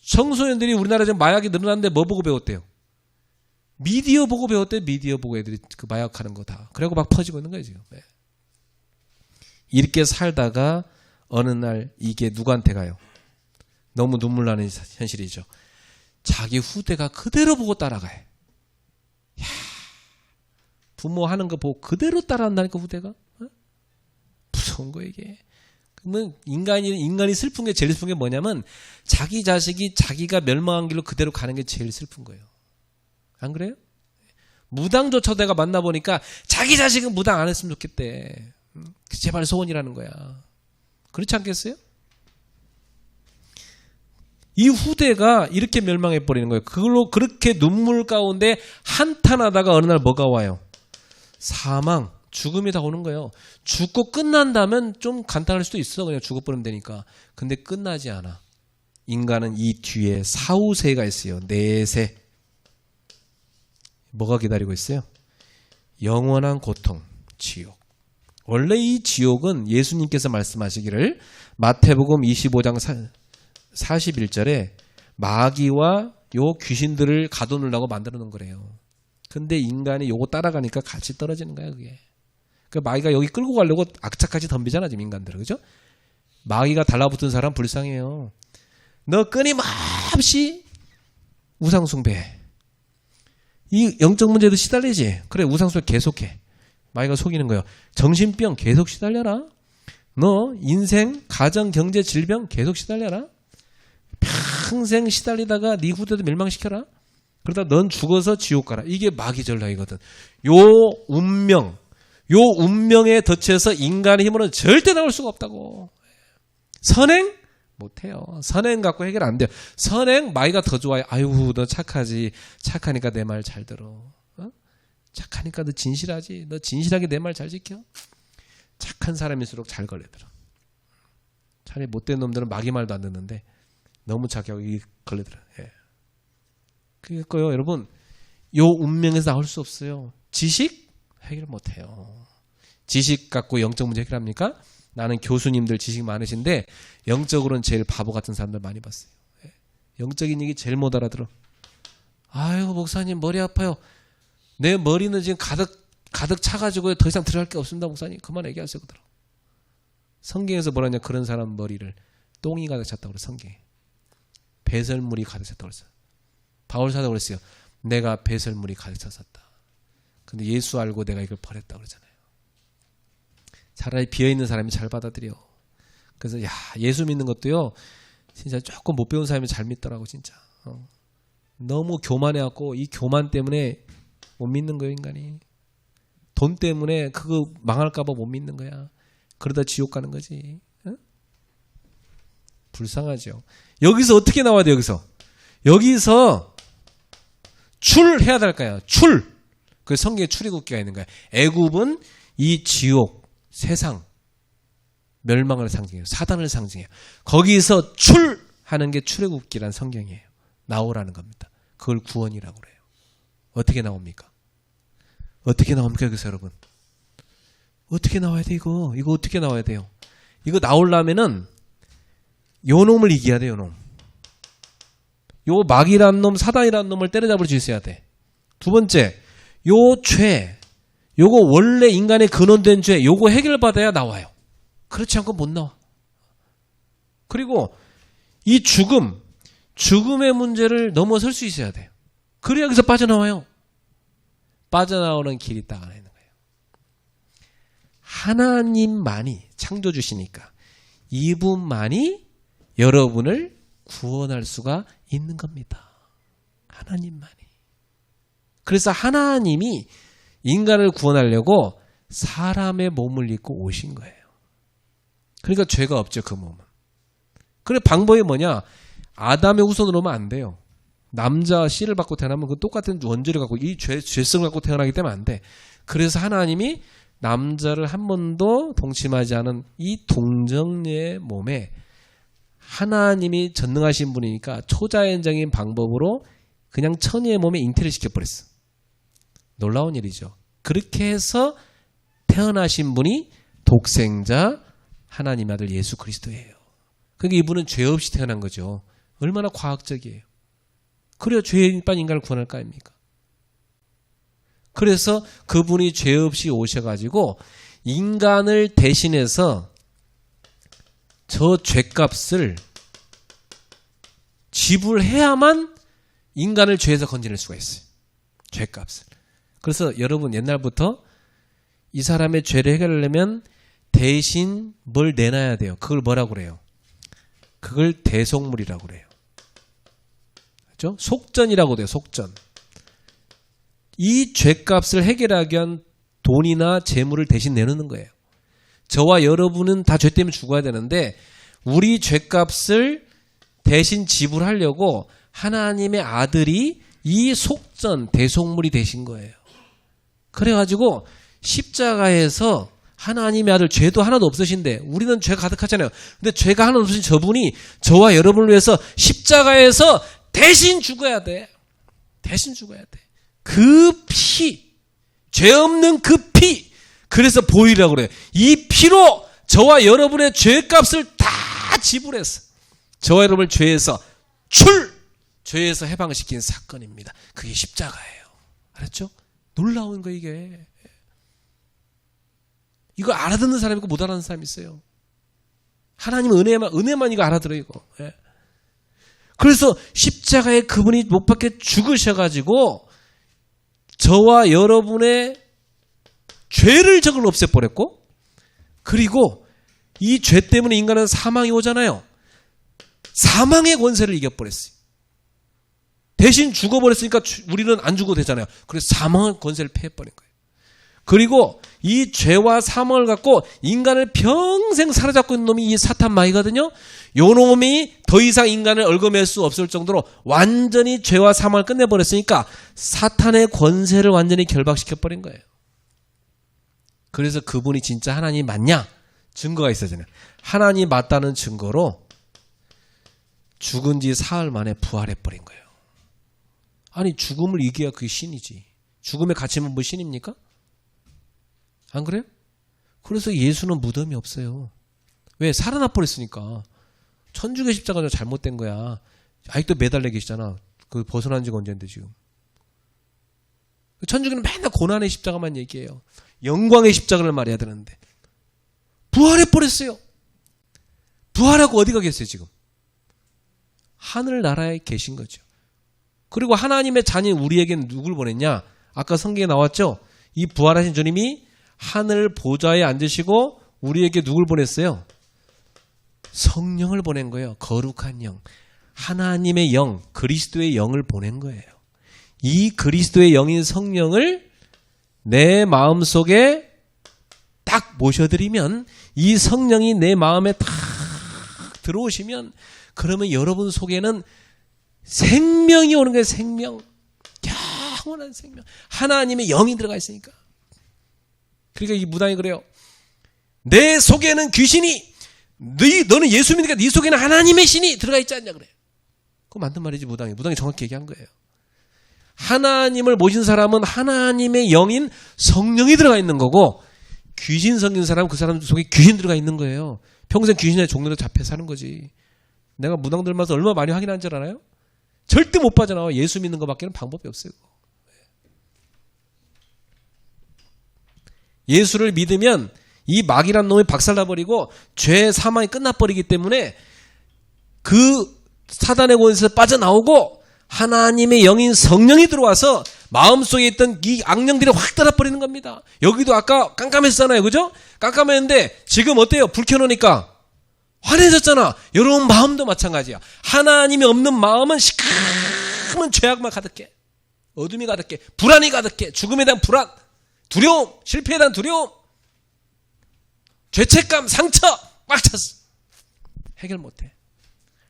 Speaker 1: 청소년들이 우리나라에 지금 마약이 늘어났는데 뭐 보고 배웠대요? 미디어 보고 배웠대요. 미디어 보고 애들이 그 마약하는 거 다. 그래고 막 퍼지고 있는 거예요 지금. 네. 이렇게 살다가 어느 날 이게 누구한테 가요? 너무 눈물 나는 현실이죠. 자기 후대가 그대로 보고 따라가요. 야, 부모 하는 거 보고 그대로 따라한다니까 후대가. 어? 무서운 거 이게. 그러면 인간이 슬픈 게 제일 슬픈 게 뭐냐면 자기 자식이 자기가 멸망한 길로 그대로 가는 게 제일 슬픈 거예요. 안 그래요? 무당조차도 내가 만나보니까 자기 자식은 무당 안 했으면 좋겠대. 제발 소원이라는 거야. 그렇지 않겠어요? 이 후대가 이렇게 멸망해버리는 거예요. 그걸로 그렇게 눈물 가운데 한탄하다가 어느 날 뭐가 와요? 사망. 죽음이 다 오는 거예요. 죽고 끝난다면 좀 간단할 수도 있어. 그냥 죽어버리면 되니까. 근데 끝나지 않아. 인간은 이 뒤에 사후세가 있어요. 내세. 뭐가 기다리고 있어요? 영원한 고통, 지옥. 원래 이 지옥은 예수님께서 말씀하시기를 마태복음 25장 41절에 마귀와 요 귀신들을 가둬놓으려고 만들어 놓은 거래요. 근데 인간이 요거 따라가니까 같이 떨어지는 거야, 그게. 그 마귀가 여기 끌고 가려고 악착같이 덤비잖아, 지금 인간들은. 그죠? 마귀가 달라붙은 사람 불쌍해요. 너 끊임없이 우상숭배해. 이 영적 문제도 시달리지? 그래, 우상숭배 계속해. 마귀가 속이는 거예요. 정신병 계속 시달려라. 너 인생, 가정, 경제, 질병 계속 시달려라. 평생 시달리다가 네 후대도 멸망시켜라. 그러다 넌 죽어서 지옥 가라. 이게 마귀 전략이거든. 요 운명에 덫혀서 인간의 힘으로는 절대 나올 수가 없다고. 선행? 못해요. 선행 갖고 해결 안 돼요. 선행 마귀가 더 좋아요. 아유, 너 착하지. 착하니까 내 말 잘 들어. 어? 착하니까 너 진실하지. 너 진실하게 내 말 잘 지켜. 착한 사람일수록 잘 걸리더라. 차라리 못된 놈들은 마귀 말도 안 듣는데 너무 착하고 이 걸리더라. 예. 그러니까요, 여러분, 요 운명에서 나올 수 없어요. 지식 해결 못해요. 지식 갖고 영적 문제 해결합니까? 나는 교수님들 지식 많으신데 영적으로는 제일 바보 같은 사람들 많이 봤어요. 영적인 얘기 제일 못 알아들어. 아이고 목사님 머리 아파요. 내 머리는 지금 가득 차가지고 더 이상 들어갈 게 없습니다. 목사님 그만 얘기하세요. 그러더라고. 성경에서 뭐라냐 그런 사람 머리를 똥이 가득 찼다고 그래. 성경에 배설물이 가득 찼다고 그랬어요. 바울 사도가 그랬어요. 내가 배설물이 가득 찼었다. 근데 예수 알고 내가 이걸 버렸다고 그러잖아요. 차라리 비어있는 사람이 잘 받아들여. 그래서 예수 믿는 것도요 진짜 조금 못 배운 사람이 잘 믿더라고 진짜. 너무 교만해갖고 이 교만 때문에 못 믿는 거예요. 인간이 돈 때문에 그거 망할까봐 못 믿는 거야. 그러다 지옥 가는 거지. 불쌍하죠. 여기서 어떻게 나와야 돼? 여기서 출해야 될까요? 그 성경에 출애굽기가 있는 거야. 애굽은 이 지옥 세상 멸망을 상징해요. 사단을 상징해요. 거기서 출하는 게 출애굽기란 성경이에요. 나오라는 겁니다. 그걸 구원이라고 그래요. 어떻게 나옵니까? 여기서 여러분? 어떻게 나와야 돼 이거 어떻게 나와야 돼요? 이거 나오려면은 요 놈을 이겨야 돼. 요 놈. 요 마귀란 놈, 사단이란 놈을 때려잡을 수 있어야 돼. 두 번째, 요 죄, 요거 원래 인간의 근원된 죄, 요거 해결받아야 나와요. 그렇지 않고 못 나와. 그리고 이 죽음의 문제를 넘어설 수 있어야 돼요. 그래야 여기서 빠져나와요. 빠져나오는 길이 딱 하나 있는 거예요. 하나님만이 창조주시니까 이분만이 여러분을 구원할 수가 있는 겁니다. 하나님만이. 그래서 하나님이 인간을 구원하려고 사람의 몸을 입고 오신 거예요. 그러니까 죄가 없죠. 그 몸은. 그래 방법이 뭐냐? 아담의 후손으로 오면 안 돼요. 남자 씨를 받고 태어나면 그 똑같은 원죄를 갖고 이 죄성을 갖고 태어나기 때문에 안 돼. 그래서 하나님이 남자를 한 번도 동침하지 않은 이 동정녀의 몸에 하나님이 전능하신 분이니까 초자연적인 방법으로 그냥 처녀의 몸에 잉태를 시켜버렸어. 놀라운 일이죠. 그렇게 해서 태어나신 분이 독생자 하나님 아들 예수 그리스도예요. 그러니까 이분은 죄 없이 태어난 거죠. 얼마나 과학적이에요. 그래야 죄인 반 인간을 구원할 거 아닙니까? 그래서 그분이 죄 없이 오셔가지고 인간을 대신해서 저 죄값을 지불해야만 인간을 죄에서 건져낼 수가 있어요. 죄값을. 그래서 여러분 옛날부터 이 사람의 죄를 해결하려면 대신 뭘 내놔야 돼요. 그걸 뭐라고 그래요? 그걸 대속물이라고 그래요. 그렇죠? 속전이라고 돼요. 속전. 이 죄값을 해결하기 위한 돈이나 재물을 대신 내놓는 거예요. 저와 여러분은 다 죄 때문에 죽어야 되는데 우리 죄값을 대신 지불하려고 하나님의 아들이 이 속전, 대속물이 되신 거예요. 그래가지고 십자가에서 하나님의 아들 죄도 하나도 없으신데 우리는 죄가 가득하잖아요. 근데 죄가 하나도 없으신 저분이 저와 여러분을 위해서 십자가에서 대신 죽어야 돼. 대신 죽어야 돼. 그 피, 죄 없는 그 피. 그래서 보혈이라고 그래요. 이 피로 저와 여러분의 죄값을 다 지불했어. 저와 여러분을 죄에서 죄에서 해방시킨 사건입니다. 그게 십자가예요. 알았죠? 놀라운 거 이게. 이거 알아듣는 사람이 있고 못 알아듣는 사람이 있어요. 하나님은 은혜만 이거 알아들어요. 이거. 예. 그래서 십자가에 그분이 못 박혀 죽으셔가지고 저와 여러분의 죄를 저걸 없애버렸고 그리고 이 죄 때문에 인간은 사망이 오잖아요. 사망의 권세를 이겨버렸어요. 대신 죽어버렸으니까 우리는 안 죽어도 되잖아요. 그래서 사망의 권세를 패해버린 거예요. 그리고 이 죄와 사망을 갖고 인간을 평생 사로잡고 있는 놈이 이 사탄 마귀거든요. 요 놈이 더 이상 인간을 얽어맬 수 없을 정도로 완전히 죄와 사망을 끝내버렸으니까 사탄의 권세를 완전히 결박시켜버린 거예요. 그래서 그분이 진짜 하나님 맞냐? 증거가 있어야잖아요. 하나님 맞다는 증거로 죽은 지 사흘 만에 부활해버린 거예요. 아니 죽음을 이겨야 그게 신이지. 죽음에 갇히면 뭐 신입니까? 안 그래요? 그래서 예수는 무덤이 없어요. 왜? 살아나 버렸으니까. 천주교 십자가는 잘못된 거야. 아직도 매달려 계시잖아. 그 벗어난 지가 언젠데 지금. 천주교는 맨날 고난의 십자가만 얘기해요. 영광의 십자가를 말해야 되는데 부활해버렸어요. 부활하고 어디 가겠어요 지금? 하늘나라에 계신 거죠. 그리고 하나님의 자녀인 우리에게는 누굴 보냈냐? 아까 성경에 나왔죠? 이 부활하신 주님이 하늘 보좌에 앉으시고 우리에게 누굴 보냈어요? 성령을 보낸 거예요. 거룩한 영. 하나님의 영, 그리스도의 영을 보낸 거예요. 이 그리스도의 영인 성령을 내 마음속에 딱 모셔드리면 이 성령이 내 마음에 딱 들어오시면 그러면 여러분 속에는 생명이 오는 거예요. 생명. 영원한 생명. 하나님의 영이 들어가 있으니까. 그러니까 이 무당이 그래요. 내 속에는 귀신이 너는 예수 믿으니까 네 속에는 하나님의 신이 들어가 있지 않냐 그래요. 그거 맞는 말이지 무당이. 무당이 정확히 얘기한 거예요. 하나님을 모신 사람은 하나님의 영인 성령이 들어가 있는 거고 귀신 성긴 사람은 그 사람 속에 귀신 들어가 있는 거예요. 평생 귀신의 종로로 잡혀 사는 거지. 내가 무당들 만나서 얼마나 많이 확인한 줄 알아요? 절대 못 빠져나와. 예수 믿는 것밖에는 방법이 없어요. 예수를 믿으면 이 마귀란 놈이 박살나버리고 죄 사망이 끝나버리기 때문에 그 사단의 권세에서 빠져나오고 하나님의 영인 성령이 들어와서 마음속에 있던 이 악령들이 확 따라버리는 겁니다. 여기도 아까 깜깜했잖아요. 그죠? 깜깜했는데 지금 어때요? 불 켜놓으니까 환해졌잖아. 여러분 마음도 마찬가지야. 하나님이 없는 마음은 시커먼 죄악만 가득해. 어둠이 가득해. 불안이 가득해. 죽음에 대한 불안, 두려움, 실패에 대한 두려움, 죄책감, 상처 꽉 찼어. 해결 못해.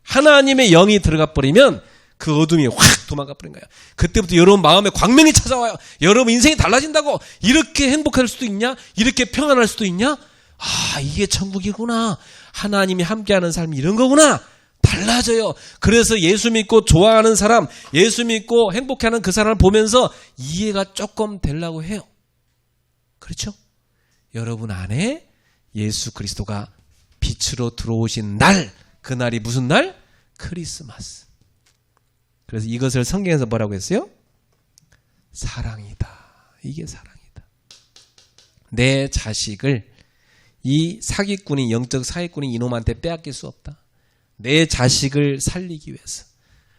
Speaker 1: 하나님의 영이 들어가 버리면 그 어둠이 확 도망가 버린 거야. 그때부터 여러분 마음에 광명이 찾아와요. 여러분 인생이 달라진다고. 이렇게 행복할 수도 있냐? 이렇게 평안할 수도 있냐? 아, 이게 천국이구나. 하나님이 함께하는 삶이 이런 거구나. 달라져요. 그래서 예수 믿고 좋아하는 사람, 예수 믿고 행복해하는 그 사람을 보면서 이해가 조금 되려고 해요. 그렇죠? 여러분 안에 예수 그리스도가 빛으로 들어오신 날, 그날이 무슨 날? 크리스마스. 그래서 이것을 성경에서 뭐라고 했어요? 사랑이다. 이게 사랑이다. 내 자식을 이 사기꾼이, 영적 사기꾼이 이놈한테 빼앗길 수 없다. 내 자식을 살리기 위해서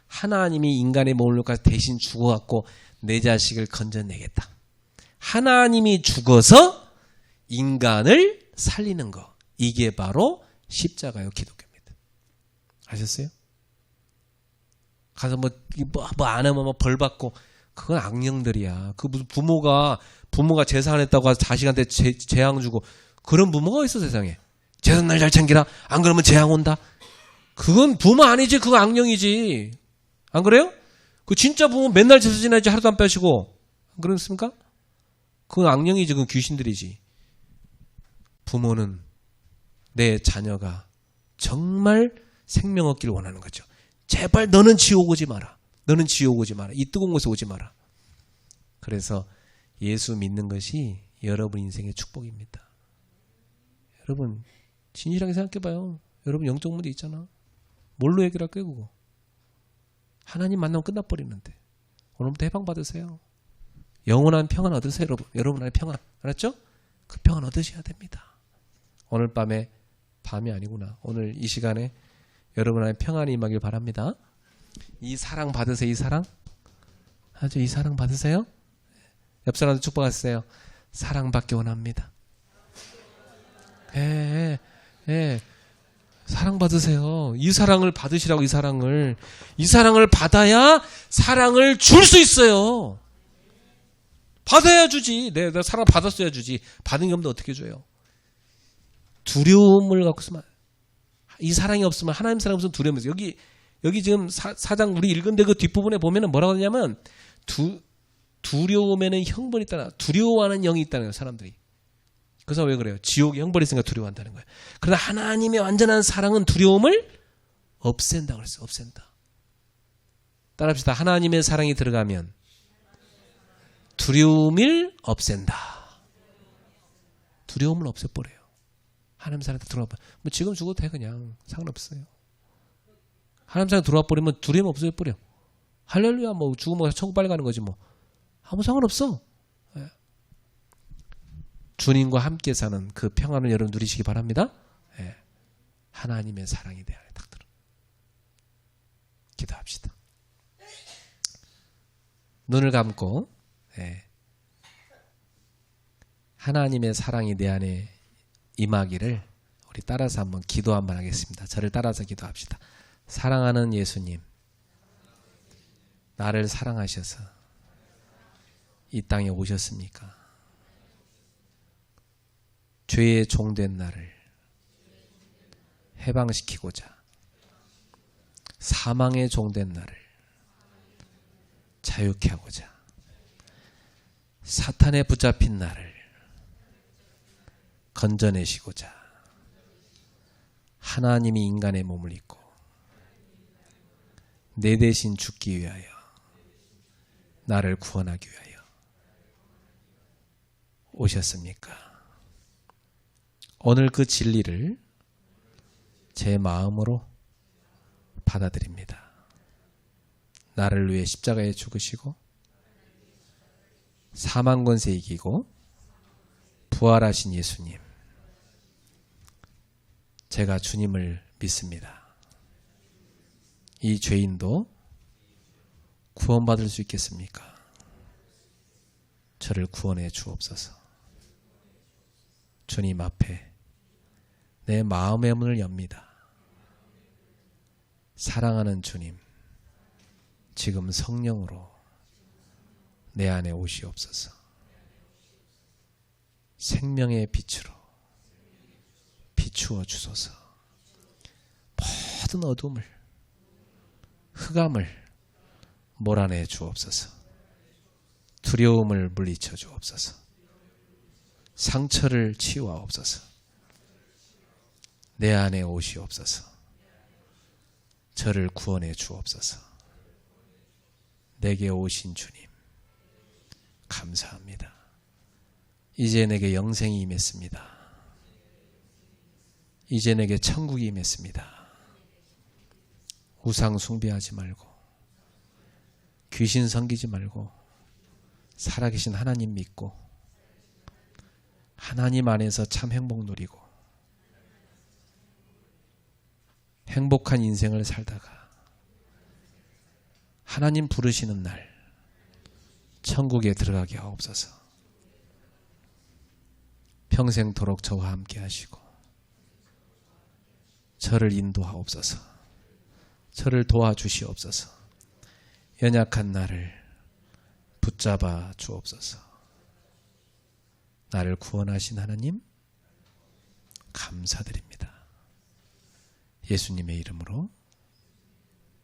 Speaker 1: 하나님이 인간의 몸을 가서 대신 죽어갖고 내 자식을 건져내겠다. 하나님이 죽어서 인간을 살리는 거. 이게 바로 십자가요, 기독교입니다. 아셨어요? 가서 뭐 안 하면 뭐 벌 받고, 그건 악령들이야. 그 무슨 부모가 제사 안 했다고 해서 자식한테 재앙 주고, 그런 부모가 있어 세상에. 제삿날 잘 챙기라. 안 그러면 재앙 온다. 그건 부모 아니지. 그거 악령이지. 안 그래요? 그 진짜 부모 맨날 제사 지내야지 하루도 안 빼시고. 안 그렇습니까? 그건 악령이지. 그건 귀신들이지. 부모는 내 자녀가 정말 생명 얻기를 원하는 거죠. 제발 너는 지옥 오지 마라. 너는 지옥 오지 마라. 이 뜨거운 곳에 오지 마라. 그래서 예수 믿는 것이 여러분 인생의 축복입니다. 여러분 진실하게 생각해봐요. 여러분 영적 문제 있잖아. 뭘로 해결할 거예요 그거? 하나님 만나면 끝나버리는데. 오늘부터 해방 받으세요. 영원한 평안 얻으세요 여러분. 여러분 안에 평안. 알았죠? 그 평안 얻으셔야 됩니다. 오늘 밤이 아니구나. 오늘 이 시간에 여러분 안에 평안이 임하길 바랍니다. 이 사랑 받으세요. 이 사랑. 아주 이 사랑 받으세요. 옆 사람도 축복하세요. 사랑받기 원합니다. 예. 사랑 받으세요. 이 사랑을 받으시라고. 이 사랑을 받아야 사랑을 줄 수 있어요. 받아야 주지. 내가 사랑 받았어야 주지. 받은 게 없는데 어떻게 줘요? 두려움을 갖고 있으면, 이 사랑이 없으면, 하나님 사랑이 없으면 두려움이 있어요. 여기 지금 사장 우리 읽은데 그 뒷부분에 보면은 뭐라고 하냐면 두려움에는 형벌이 있다나, 두려워하는 영이 있다는 거예요, 사람들이. 그래서 왜 그래요? 지옥에 형벌이 있으니까 두려워한다는 거예요. 그러나 하나님의 완전한 사랑은 두려움을 없앤다고 그랬어요. 없앤다. 따라합시다. 하나님의 사랑이 들어가면 두려움을 없앤다. 두려움을 없애버려요. 하나님 사랑에 들어와 봐. 뭐 지금 죽어도 돼 그냥. 상관없어요. 하나님 사랑에 들어와 버리면 두려움 없어져 버려. 할렐루야. 뭐 죽으면 천국 빨리 가는 거지 뭐. 아무 상관없어. 예. 주님과 함께 사는 그 평안을 여러분 누리시기 바랍니다. 예. 하나님의 사랑이 내 안에 딱 들어. 기도합시다. 눈을 감고 예. 하나님의 사랑이 내 안에 임하기를 우리 따라서 한번 기도 한번 하겠습니다. 저를 따라서 기도합시다. 사랑하는 예수님, 나를 사랑하셔서 이 땅에 오셨습니까? 죄의 종된 나를 해방시키고자 사망의 종된 나를 자유케 하고자 사탄에 붙잡힌 나를 건져내시고자 하나님이 인간의 몸을 입고 내 대신 죽기 위하여 나를 구원하기 위하여 오셨습니까? 오늘 그 진리를 제 마음으로 받아들입니다. 나를 위해 십자가에 죽으시고 사망 권세 이기고 부활하신 예수님, 제가 주님을 믿습니다. 이 죄인도 구원받을 수 있겠습니까? 저를 구원해 주옵소서. 주님 앞에 내 마음의 문을 엽니다. 사랑하는 주님, 지금 성령으로 내 안에 오시옵소서. 생명의 빛으로 비추어 주소서. 모든 어둠을, 흑암을 몰아내 주옵소서. 두려움을 물리쳐 주옵소서. 상처를 치유하옵소서. 내 안에 오시옵소서. 저를 구원해 주옵소서. 내게 오신 주님, 감사합니다. 이제 내게 영생이 임했습니다. 이제 내게 천국이 임했습니다. 우상 숭배하지 말고 귀신 섬기지 말고 살아계신 하나님 믿고 하나님 안에서 참 행복 누리고 행복한 인생을 살다가 하나님 부르시는 날 천국에 들어가게 하옵소서. 평생토록 저와 함께 하시고 저를 인도하옵소서. 저를 도와주시옵소서. 연약한 나를 붙잡아 주옵소서. 나를 구원하신 하나님 감사드립니다. 예수님의 이름으로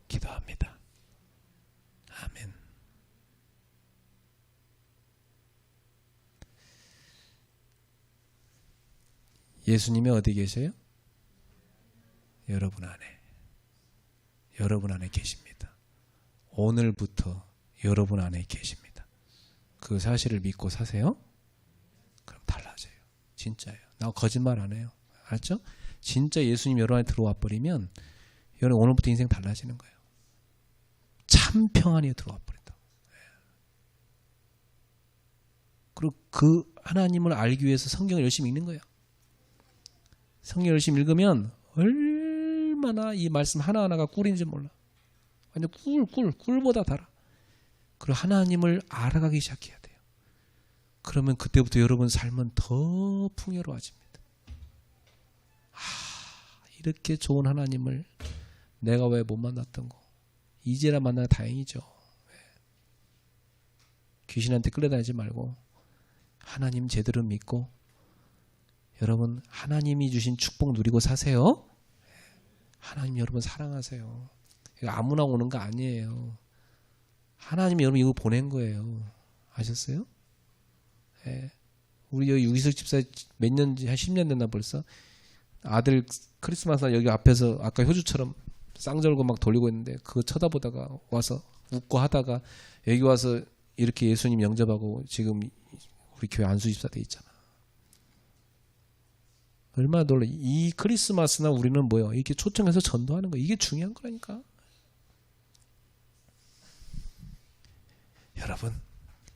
Speaker 1: 기도합니다. 아멘. 예수님이 어디 계세요? 여러분 안에. 여러분 안에 계십니다. 오늘부터 여러분 안에 계십니다. 그 사실을 믿고 사세요? 그럼 달라져요. 진짜예요. 나 거짓말 안 해요. 알죠? 진짜 예수님 여러분 안에 들어와 버리면 여러분 오늘부터 인생 달라지는 거예요. 참 평안이 들어와 버린다. 그리고 그 하나님을 알기 위해서 성경을 열심히 읽는 거예요. 성경 열심히 읽으면 얼마나 이 말씀 하나하나가 꿀인지 몰라. 완전 꿀보다 달아. 그리고 하나님을 알아가기 시작해야 돼요. 그러면 그때부터 여러분 삶은 더 풍요로워집니다. 이렇게 좋은 하나님을 내가 왜 못 만났던 거. 이제라 만나야 다행이죠. 귀신한테 끌려다니지 말고 하나님 제대로 믿고 여러분 하나님이 주신 축복 누리고 사세요. 하나님 여러분 사랑하세요. 이거 아무나 오는 거 아니에요. 하나님이 여러분 이거 보낸 거예요. 아셨어요? 우리 여기 유기석 집사 몇 년지 한 10년 됐나 벌써. 아들 크리스마스 날 여기 앞에서 아까 효주처럼 쌍절고 막 돌리고 있는데 그거 쳐다보다가 와서 웃고 하다가 여기 와서 이렇게 예수님 영접하고 지금 우리 교회 안수 집사 돼 있잖아. 얼마나 놀라. 이 크리스마스나 우리는 뭐요? 이렇게 초청해서 전도하는 거 이게 중요한 거라니까. 여러분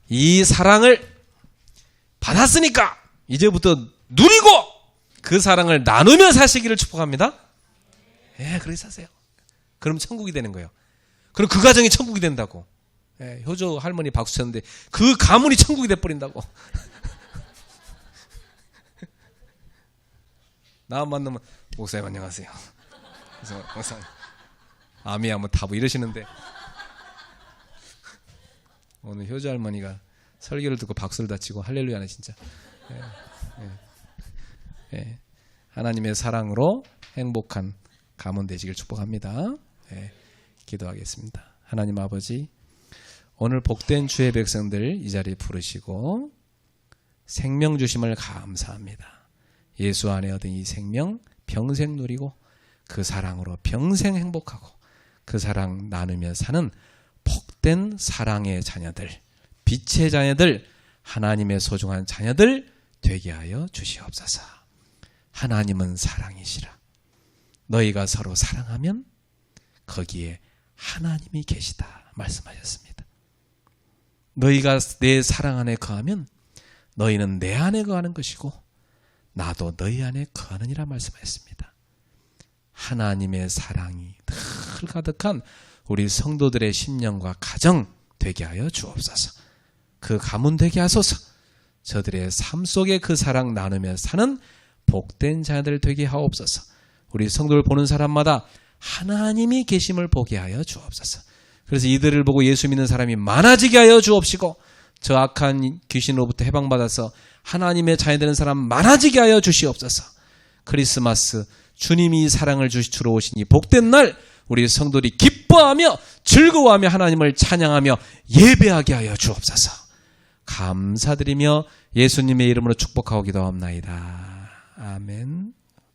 Speaker 1: 이 사랑을 받았으니까 이제부터 누리고 그 사랑을 나누며 사시기를 축복합니다. 예, 그렇게 사세요. 그럼 천국이 되는 거예요. 그럼 그 가정이 천국이 된다고. 예, 효조 할머니 박수 쳤는데 그 가문이 천국이 돼버린다고. 나만 만나면 목사님 안녕하세요. 그래서 목사님 아미 한번 타고 이러시는데 오늘 효조 할머니가 설교를 듣고 박수를 다 치고 할렐루야네 진짜. 하나님의 사랑으로 행복한 가문 되시길 축복합니다. 기도하겠습니다. 하나님 아버지, 오늘 복된 주의 백성들 이 자리에 부르시고 생명 주심을 감사합니다. 예수 안에 얻은 이 생명 평생 누리고 그 사랑으로 평생 행복하고 그 사랑 나누며 사는 복된 사랑의 자녀들, 빛의 자녀들, 하나님의 소중한 자녀들 되게 하여 주시옵소서. 하나님은 사랑이시라. 너희가 서로 사랑하면 거기에 하나님이 계시다 말씀하셨습니다. 너희가 내 사랑 안에 거하면 너희는 내 안에 거하는 것이고 나도 너희 안에 거하느니라 말씀하셨습니다. 하나님의 사랑이 늘 가득한 우리 성도들의 심령과 가정 되게 하여 주옵소서. 그 가문 되게 하소서. 저들의 삶 속에 그 사랑 나누며 사는 복된 자들 되게 하옵소서. 우리 성도를 보는 사람마다 하나님이 계심을 보게 하여 주옵소서. 그래서 이들을 보고 예수 믿는 사람이 많아지게 하여 주옵시고 저 악한 귀신으로부터 해방받아서 하나님의 자녀 되는 사람 많아지게 하여 주시옵소서. 크리스마스 주님이 사랑을 주러 오시니 복된 날 우리 성도들이 기뻐하며 즐거워하며 하나님을 찬양하며 예배하게 하여 주옵소서. 감사드리며 예수님의 이름으로 축복하고 기도합나이다. 아멘.